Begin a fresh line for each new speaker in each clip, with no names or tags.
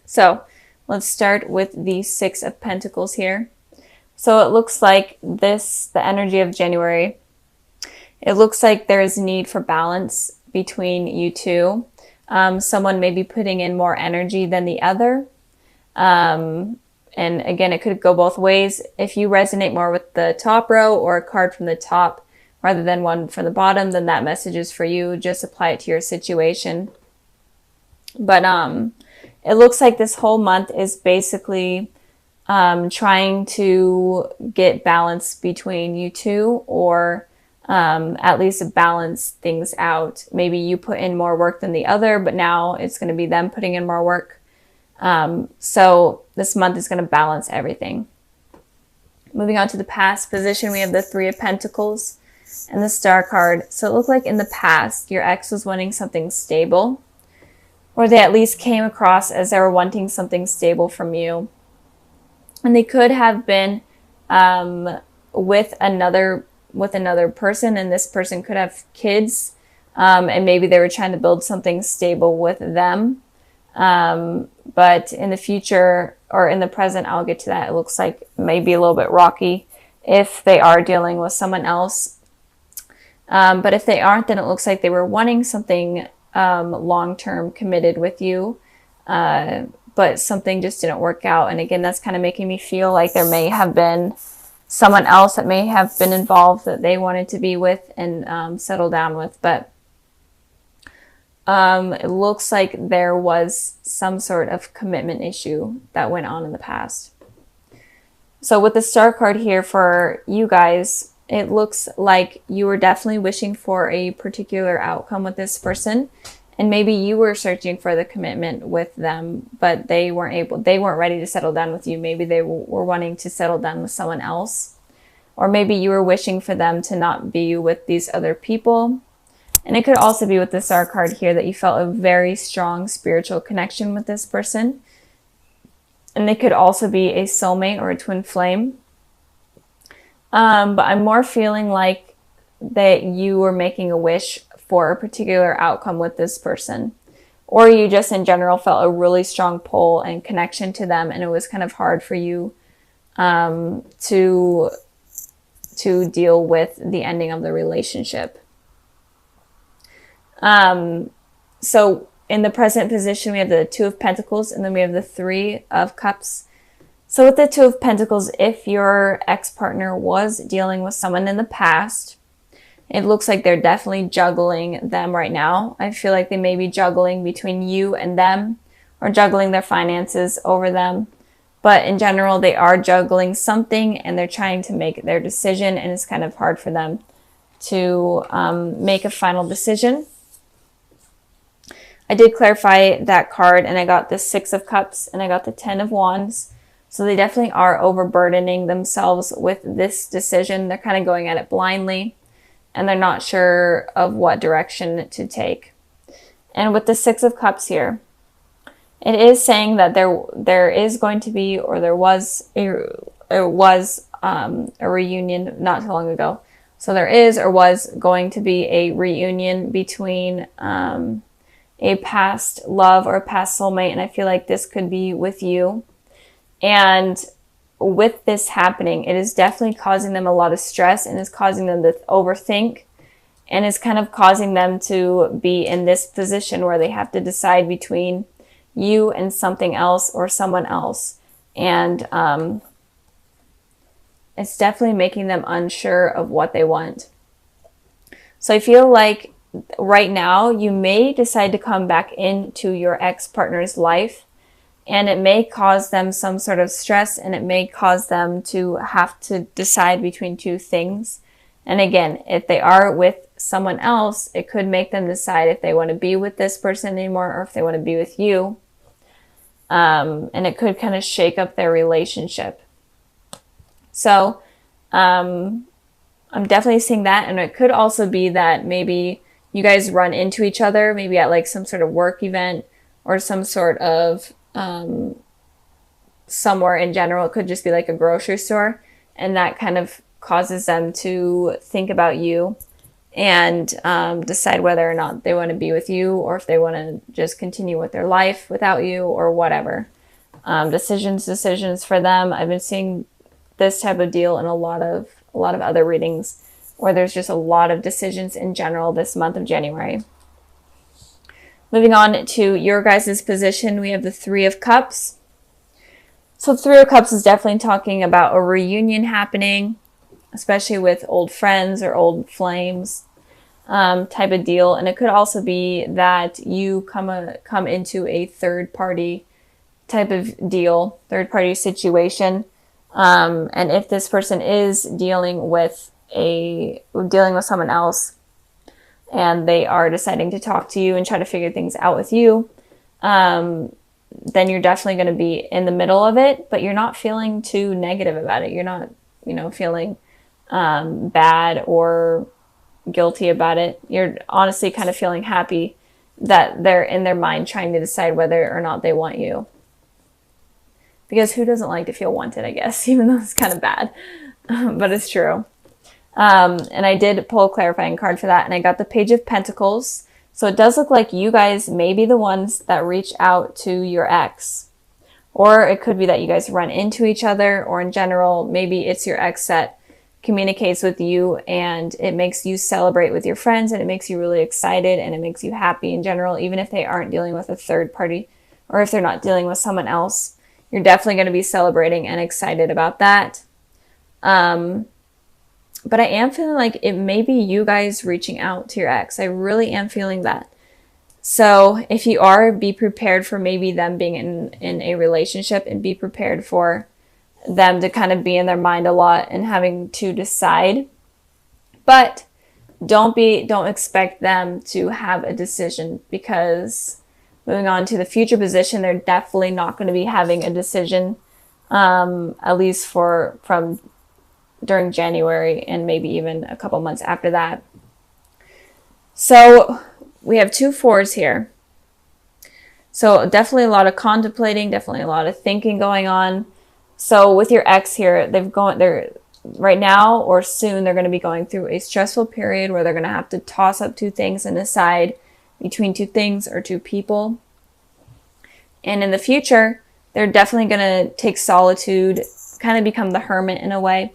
So let's start with the Six of Pentacles here. So it looks like the energy of January, it looks like there is need for balance between you two. Someone may be putting in more energy than the other. And again, it could go both ways. If you resonate more with the top row or a card from the top rather than one from the bottom, then that message is for you. Just apply it to your situation. But it looks like this whole month is basically trying to get balance between you two, or at least balance things out. Maybe you put in more work than the other, but now it's going to be them putting in more work. So this month is going to balance everything. Moving on to the past position, we have the Three of Pentacles and the Star card. So it looked like in the past, your ex was wanting something stable, or they at least came across as they were wanting something stable from you. And they could have been with another person, and this person could have kids, and maybe they were trying to build something stable with them. But in the future, or in the present, I'll get to that. It looks like maybe a little bit rocky if they are dealing with someone else. But if they aren't, then it looks like they were wanting something long-term committed with you, but something just didn't work out. And again, that's kind of making me feel like there may have been someone else that may have been involved that they wanted to be with and settle down with. But it looks like there was some sort of commitment issue that went on in the past. So with the Star card here for you guys, it looks like you were definitely wishing for a particular outcome with this person. And maybe you were searching for the commitment with them, but they weren't ready to settle down with you. Maybe they were wanting to settle down with someone else. Or maybe you were wishing for them to not be with these other people. And it could also be with the Star card here that you felt a very strong spiritual connection with this person. And they could also be a soulmate or a twin flame. But I'm more feeling like that you were making a wish for a particular outcome with this person. Or you just in general felt a really strong pull and connection to them, and it was kind of hard for you to deal with the ending of the relationship. So in the present position, we have the Two of Pentacles, and then we have the Three of Cups. So with the Two of Pentacles, if your ex-partner was dealing with someone in the past, it looks like they're definitely juggling them right now. I feel like they may be juggling between you and them, or juggling their finances over them. But in general, they are juggling something, and they're trying to make their decision, and it's kind of hard for them to make a final decision. I did clarify that card, and I got the Six of Cups, and I got the Ten of Wands. So they definitely are overburdening themselves with this decision. They're kind of going at it blindly, and they're not sure of what direction to take. And with the Six of Cups here, it is saying that there is going to be, or there was a reunion not too long ago. So there is or was going to be a reunion between a past love or a past soulmate, and I feel like this could be with you. And with this happening, it is definitely causing them a lot of stress, and is causing them to overthink, and is kind of causing them to be in this position where they have to decide between you and something else or someone else. And it's definitely making them unsure of what they want. So I feel like right now you may decide to come back into your ex-partner's life, and it may cause them some sort of stress, and it may cause them to have to decide between two things. And again, if they are with someone else, it could make them decide if they want to be with this person anymore, or if they want to be with you. And it could kind of shake up their relationship. So I'm definitely seeing that. And it could also be that maybe you guys run into each other, maybe at like some sort of work event, or some sort of somewhere in general. It could just be like a grocery store, and that kind of causes them to think about you and decide whether or not they want to be with you, or if they want to just continue with their life without you, or whatever. decisions for them. I've been seeing this type of deal in a lot of other readings where there's just a lot of decisions in general this month of January. Moving on to your guys' position, we have the Three of Cups. So the Three of Cups is definitely talking about a reunion happening, especially with old friends or old flames type of deal. And it could also be that you come into a third party type of deal, third party situation. And if this person is dealing with someone else and they are deciding to talk to you and try to figure things out with you, then you're definitely going to be in the middle of it, but you're not feeling too negative about it. You're not, feeling bad or guilty about it. You're honestly kind of feeling happy that they're in their mind trying to decide whether or not they want you. Because who doesn't like to feel wanted, I guess, even though it's kind of bad, but it's true. And I did pull a clarifying card for that, and I got the Page of Pentacles. So it does look like you guys may be the ones that reach out to your ex. Or it could be that you guys run into each other, or in general, maybe it's your ex that communicates with you and it makes you celebrate with your friends and it makes you really excited and it makes you happy in general, even if they aren't dealing with a third party or if they're not dealing with someone else. You're definitely going to be celebrating and excited about that. But I am feeling like it may be you guys reaching out to your ex. I really am feeling that. So if you are, be prepared for maybe them being in a relationship, and be prepared for them to kind of be in their mind a lot and having to decide. But don't expect them to have a decision, because moving on to the future position, they're definitely not going to be having a decision, at least from during January and maybe even a couple months after that. So we have 2 4s here. So definitely a lot of contemplating, definitely a lot of thinking going on. So with your ex here, they're right now or soon, they're going to be going through a stressful period where they're going to have to toss up 2 things and decide between 2 things or 2 people. And in the future, they're definitely going to take solitude, kind of become the hermit in a way,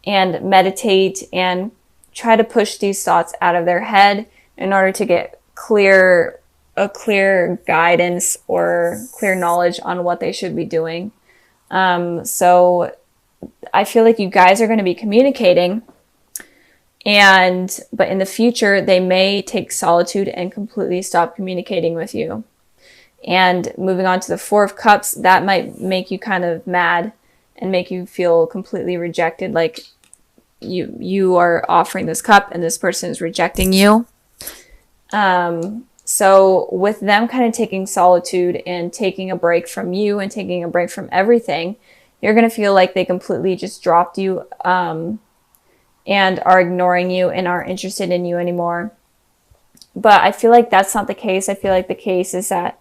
and meditate and try to push these thoughts out of their head in order to get clear guidance or clear knowledge on what they should be doing. So I feel like you guys are going to be communicating, but in the future, they may take solitude and completely stop communicating with you. And moving on to the 4 of Cups, that might make you kind of mad and make you feel completely rejected, like you are offering this cup and this person is rejecting you. So with them kind of taking solitude and taking a break from you and taking a break from everything, you're going to feel like they completely just dropped you, and are ignoring you and aren't interested in you anymore. But I feel like that's not the case. I feel like the case is that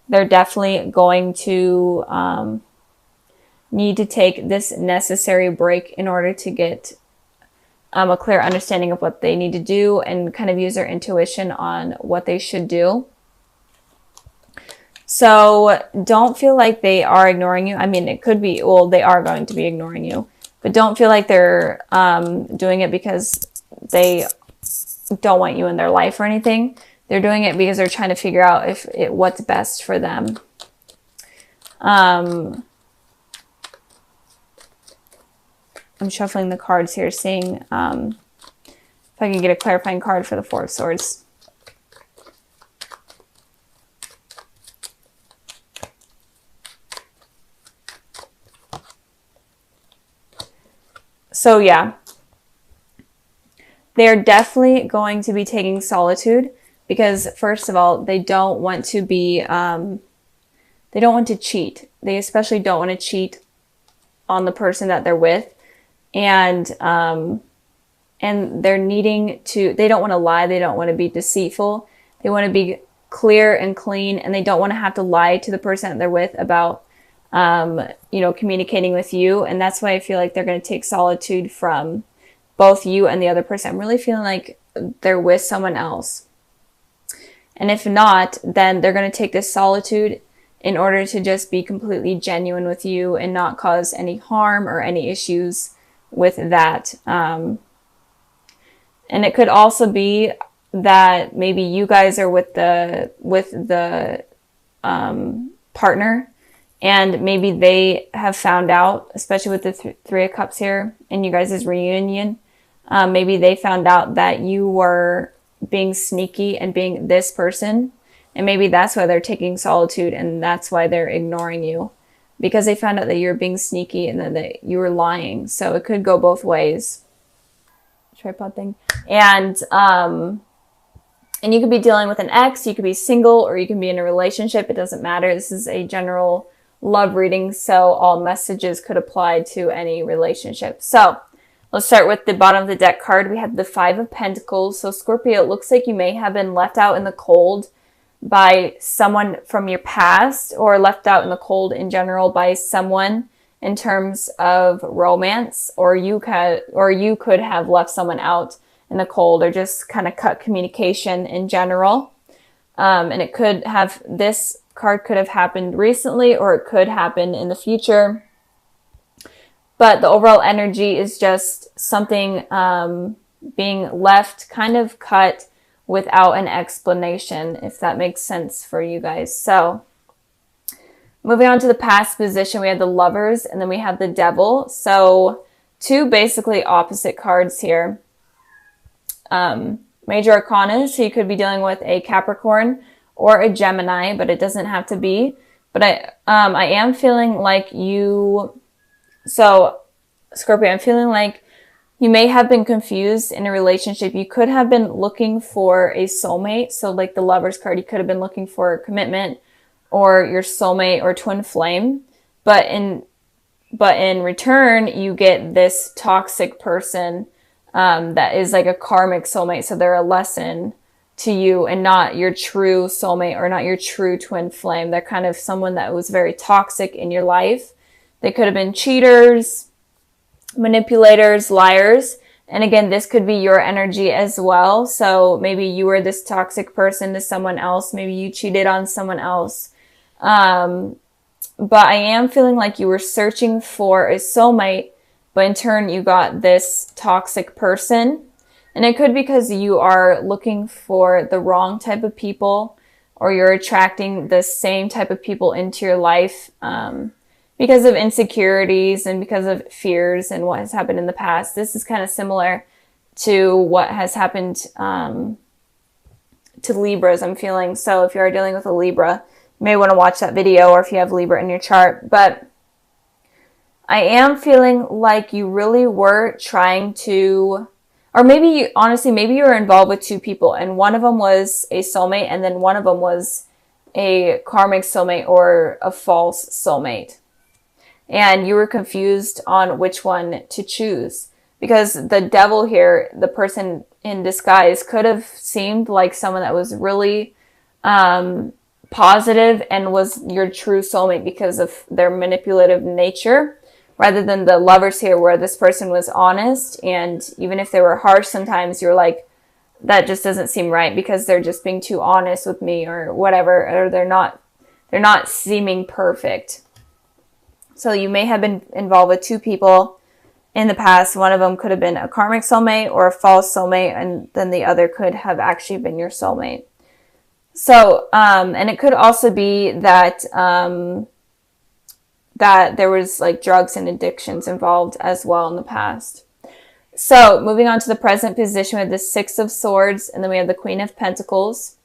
they're definitely going to need to take this necessary break in order to get a clear understanding of what they need to do and kind of use their intuition on what they should do. So don't feel like they are ignoring you. I mean, it could be, well, they are going to be ignoring you, but don't feel like they're doing it because they don't want you in their life or anything. They're doing it because they're trying to figure out what's best for them. I'm shuffling the cards here, seeing if I can get a clarifying card for the 4 of Swords. So yeah, they're definitely going to be taking solitude because, first of all, they don't want to be, they don't want to cheat. They especially don't want to cheat on the person that they're with. And they're needing to, they don't want to lie. They don't want to be deceitful. They want to be clear and clean, and they don't want to have to lie to the person that they're with about, communicating with you. And that's why I feel like they're going to take solitude from both you and the other person. I'm really feeling like they're with someone else. And if not, then they're going to take this solitude in order to just be completely genuine with you and not cause any harm or any issues with that. And it could also be that maybe you guys are with the partner, and maybe they have found out, especially with the Three of Cups here in you guys' reunion, maybe they found out that you were being sneaky and being this person, and maybe that's why they're taking solitude, and that's why they're ignoring you, because they found out that you're being sneaky and that you were lying. So it could go both ways. Tripod thing. And you could be dealing with an ex, you could be single, or you can be in a relationship. It doesn't matter. This is a general love reading, so all messages could apply to any relationship. So let's start with the bottom of the deck card. We have the Five of Pentacles. So Scorpio, it looks like you may have been left out in the cold by someone from your past, or left out in the cold in general by someone in terms of romance, or you could have left someone out in the cold, or just kind of cut communication in general. And it could have, this card could have happened recently, or it could happen in the future. But the overall energy is just something being left, kind of cut without an explanation, if that makes sense for you guys. So moving on to the past position, we have the Lovers, and then we have the Devil. So two basically opposite cards here. Major Arcana, so you could be dealing with a Capricorn or a Gemini, but it doesn't have to be. But I am feeling like you, so Scorpio, I'm feeling like you may have been confused in a relationship. You could have been looking for a soulmate. So like the Lovers card, you could have been looking for commitment or your soulmate or twin flame. But in return, you get this toxic person that is like a karmic soulmate. So they're a lesson to you and not your true soulmate or not your true twin flame. They're kind of someone that was very toxic in your life. They could have been cheaters, manipulators, liars. And again, this could be your energy as well. So maybe you were this toxic person to someone else. Maybe you cheated on someone else. But I am feeling like you were searching for a soulmate, but in turn you got this toxic person. And it could be because you are looking for the wrong type of people, or you're attracting the same type of people into your life because of insecurities and because of fears and what has happened in the past. This is kind of similar to what has happened to Libras, I'm feeling. So if you are dealing with a Libra, you may want to watch that video, or if you have Libra in your chart. But I am feeling like you really were trying to, or maybe honestly, maybe you were involved with two people, and one of them was a soulmate, and then one of them was a karmic soulmate or a false soulmate. And you were confused on which one to choose, because the Devil here, the person in disguise, could have seemed like someone that was really positive and was your true soulmate because of their manipulative nature, rather than the Lovers here, where this person was honest. And even if they were harsh, sometimes you're like, that just doesn't seem right because they're just being too honest with me, or whatever, or they're not seeming perfect. So you may have been involved with two people in the past. One of them could have been a karmic soulmate or a false soulmate, and then the other could have actually been your soulmate. So, and it could also be that that there was like drugs and addictions involved as well in the past. So moving on to the present position, we have the Six of Swords, and then we have the Queen of Pentacles.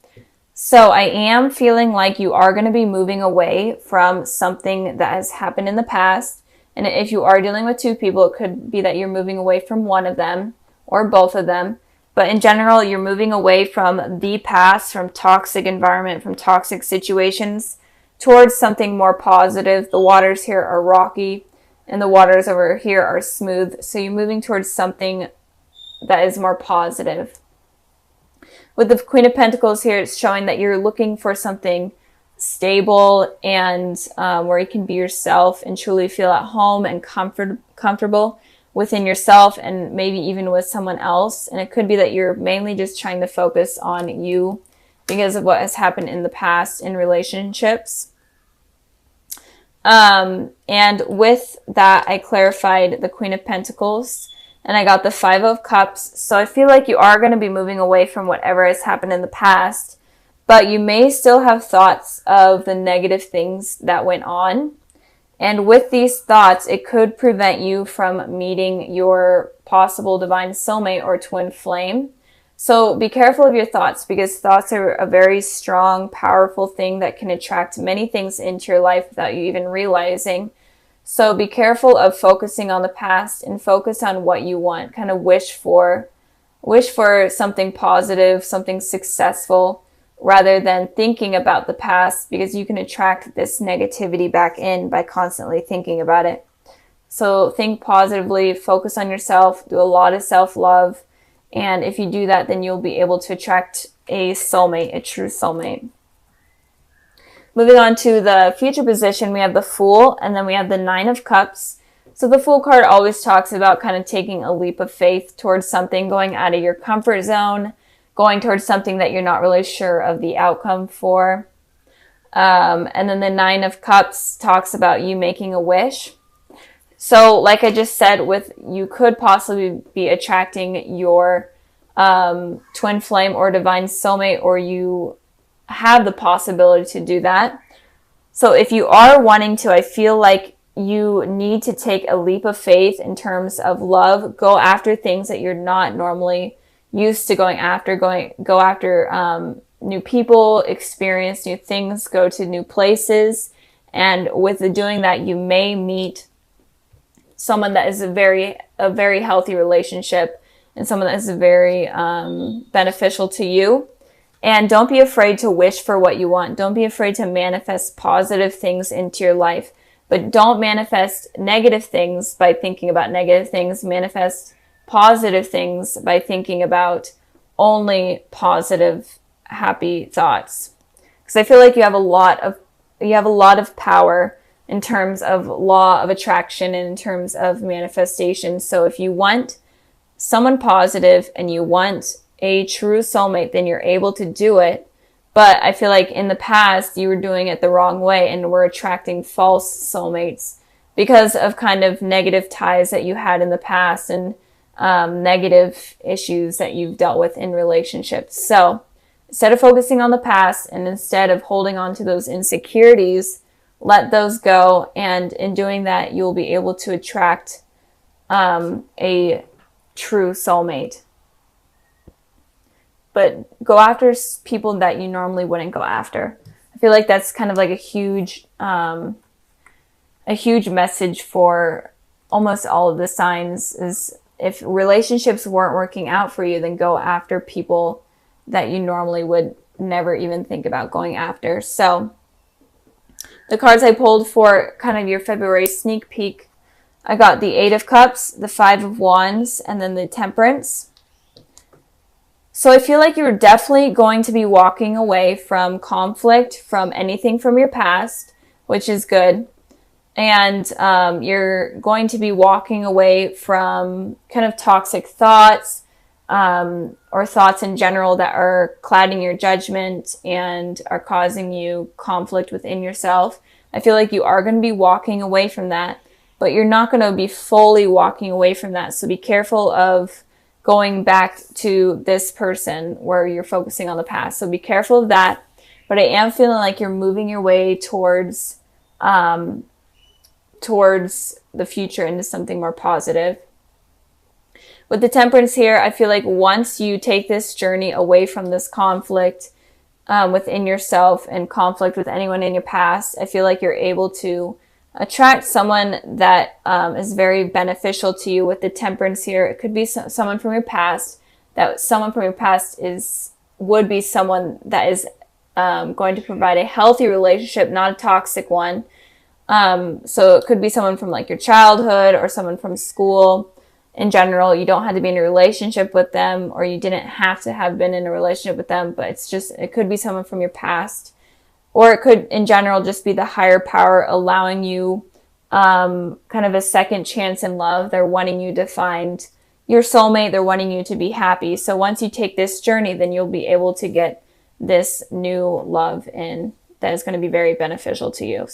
So I am feeling like you are going to be moving away from something that has happened in the past. And if you are dealing with two people, it could be that you're moving away from one of them or both of them. But in general, you're moving away from the past, from toxic environment, from toxic situations, towards something more positive. The waters here are rocky and the waters over here are smooth. So you're moving towards something that is more positive. With the Queen of Pentacles here, it's showing that you're looking for something stable and where you can be yourself and truly feel at home and comfortable within yourself, and maybe even with someone else. And it could be that you're mainly just trying to focus on you because of what has happened in the past in relationships. And with that, I clarified the Queen of Pentacles and I got the Five of Cups. So I feel like you are going to be moving away from whatever has happened in the past, but you may still have thoughts of the negative things that went on. And with these thoughts, it could prevent you from meeting your possible divine soulmate or twin flame. So be careful of your thoughts, because thoughts are a very strong, powerful thing that can attract many things into your life without you even realizing. So be careful of focusing on the past and focus on what you want. Kind of wish for something positive, something successful, rather than thinking about the past, because you can attract this negativity back in by constantly thinking about it. So think positively, focus on yourself, do a lot of self-love. And if you do that, then you'll be able to attract a soulmate, a true soulmate. Moving on to the future position, we have the Fool, and then we have the Nine of Cups. So the Fool card always talks about kind of taking a leap of faith towards something, going out of your comfort zone, going towards something that you're not really sure of the outcome for. And then the Nine of Cups talks about you making a wish. So like I just said, you could possibly be attracting your twin flame or divine soulmate, or you have the possibility to do that. So if you are wanting to, I feel like you need to take a leap of faith in terms of love. Go after things that you're not normally used to going after. Go after new people, experience new things, go to new places. And with doing that, you may meet someone that is a very healthy relationship, and someone that is very beneficial to you. And don't be afraid to wish for what you want. Don't be afraid to manifest positive things into your life. But don't manifest negative things by thinking about negative things. Manifest positive things by thinking about only positive, happy thoughts. Because I feel like you have a lot of power in terms of law of attraction and in terms of manifestation. So if you want someone positive and you want a true soulmate, then you're able to do it. But I feel like in the past you were doing it the wrong way and were attracting false soulmates because of kind of negative ties that you had in the past and negative issues that you've dealt with in relationships. So instead of focusing on the past and instead of holding on to those insecurities, let those go. And in doing that, you'll be able to attract a true soulmate. But go after people that you normally wouldn't go after. I feel like that's kind of like a huge message for almost all of the signs, is if relationships weren't working out for you, then go after people that you normally would never even think about going after. So the cards I pulled for kind of your February sneak peek, I got the Eight of Cups, the Five of Wands, and then the Temperance. So I feel like you're definitely going to be walking away from conflict, from anything from your past, which is good. And you're going to be walking away from kind of toxic thoughts or thoughts in general that are clouding your judgment and are causing you conflict within yourself. I feel like you are going to be walking away from that, but you're not going to be fully walking away from that. So be careful of going back to this person where you're focusing on the past. So be careful of that. But I am feeling like you're moving your way towards the future into something more positive. With the Temperance here, I feel like once you take this journey away from this conflict within yourself and conflict with anyone in your past, I feel like you're able to attract someone that is very beneficial to you. With the Temperance here, it could be someone from your past. That someone from your past would be someone that is going to provide a healthy relationship, not a toxic one. So it could be someone from like your childhood or someone from school. In general, you don't have to be in a relationship with them, or you didn't have to have been in a relationship with them, but it could be someone from your past. Or it could, in general, just be the higher power allowing you kind of a second chance in love. They're wanting you to find your soulmate. They're wanting you to be happy. So once you take this journey, then you'll be able to get this new love in that is going to be very beneficial to you.